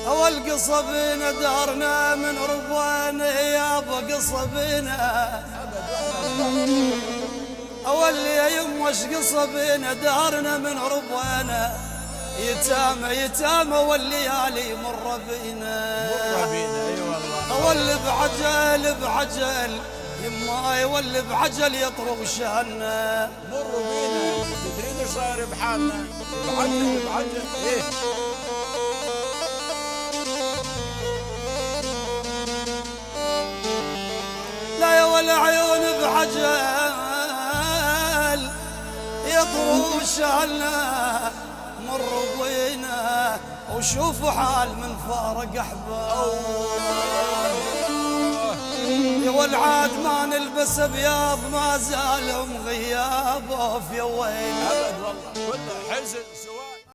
اول قصبنا دارنا من رضوان يابا قصبنا اول يا يم وش قصبنا دارنا من رضوان يتامى يتامى والليالي مر بينا اي والله اول بعجل بعجل يما يولي بعجل يطرب شهنا مروا بينا تدرين ايش صاير بحالنا بعجل بعجل ايه لا يا ولا عيون بعجل يطرب شهنا مروا بينا وشوفوا حال من فارق احباب يا والعاد ما نلبس ابيض ما زالهم غيابه في وين ابد والله كله حزن